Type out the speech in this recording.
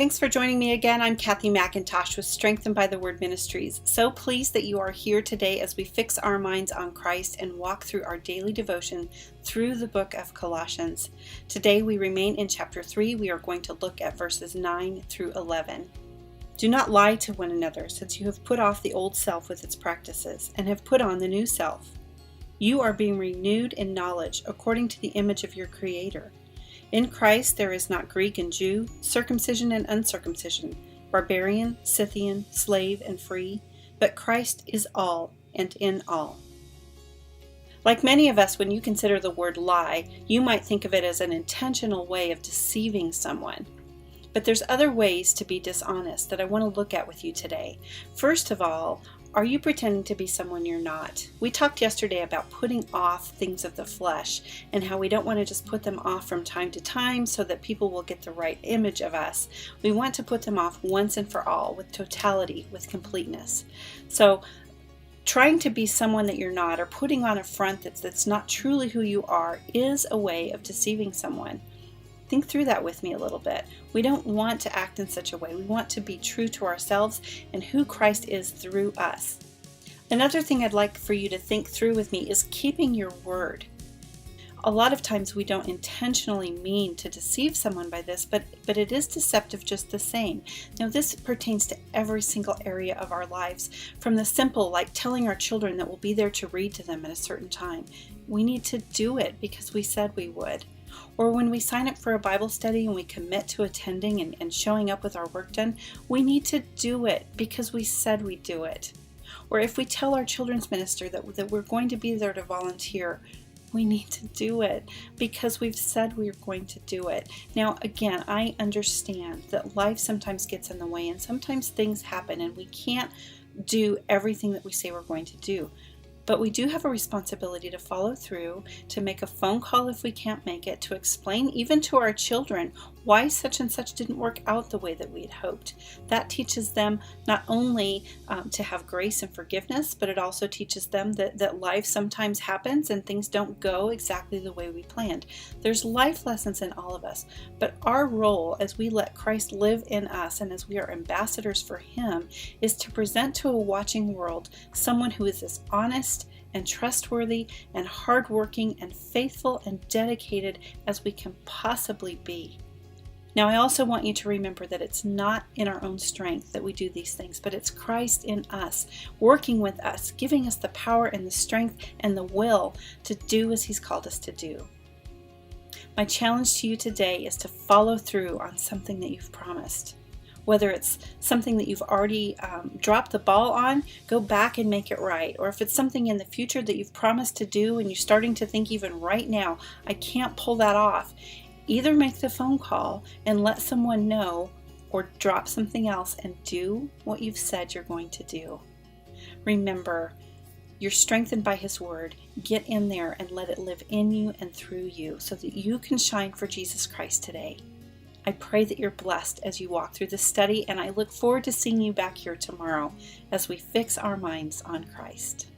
Thanks for joining me again. I'm Kathy McIntosh with Strengthened by the Word Ministries. So pleased that you are here today as we fix our minds on Christ and walk through our daily devotion through the book of Colossians. Today we remain in chapter 3. We are going to look at verses 9 through 11. Do not lie to one another, since you have put off the old self with its practices and have put on the new self. You are being renewed in knowledge according to the image of your Creator. In Christ there is not Greek and Jew, circumcision and uncircumcision, barbarian, Scythian, slave and free, but Christ is all and in all. Like many of us, when you consider the word lie, you might think of it as an intentional way of deceiving someone. But there's other ways to be dishonest that I want to look at with you today. First of all, are you pretending to be someone you're not? We talked yesterday about putting off things of the flesh and how we don't want to just put them off from time to time so that people will get the right image of us. We want to put them off once and for all, with totality, with completeness. So trying to be someone that you're not, or putting on a front that's not truly who you are, is a way of deceiving someone. Think through that with me a little bit. We don't want to act in such a way. We want to be true to ourselves and who Christ is through us. Another thing I'd like for you to think through with me is keeping your word. A lot of times we don't intentionally mean to deceive someone by this, but it is deceptive just the same. Now this pertains to every single area of our lives, from the simple like telling our children that we'll be there to read to them at a certain time. We need to do it because we said we would. Or when we sign up for a Bible study and we commit to attending and showing up with our work done, we need to do it because we said we'd do it. Or if we tell our children's minister that we're going to be there to volunteer, we need to do it because we've said we're going to do it. Now, again, I understand that life sometimes gets in the way and sometimes things happen and we can't do everything that we say we're going to do. But we do have a responsibility to follow through, to make a phone call if we can't make it, to explain even to our children why such and such didn't work out the way that we had hoped. That teaches them not only to have grace and forgiveness, but it also teaches them that life sometimes happens and things don't go exactly the way we planned. There's life lessons in all of us, but our role as we let Christ live in us and as we are ambassadors for Him is to present to a watching world someone who is as honest and trustworthy and hardworking and faithful and dedicated as we can possibly be. Now, I also want you to remember that it's not in our own strength that we do these things, but it's Christ in us, working with us, giving us the power and the strength and the will to do as He's called us to do. My challenge to you today is to follow through on something that you've promised. Whether it's something that you've already dropped the ball on, go back and make it right. Or if it's something in the future that you've promised to do and you're starting to think even right now, I can't pull that off, either make the phone call and let someone know, or drop something else and do what you've said you're going to do. Remember, you're strengthened by His Word. Get in there and let it live in you and through you so that you can shine for Jesus Christ today. I pray that you're blessed as you walk through this study, and I look forward to seeing you back here tomorrow as we fix our minds on Christ.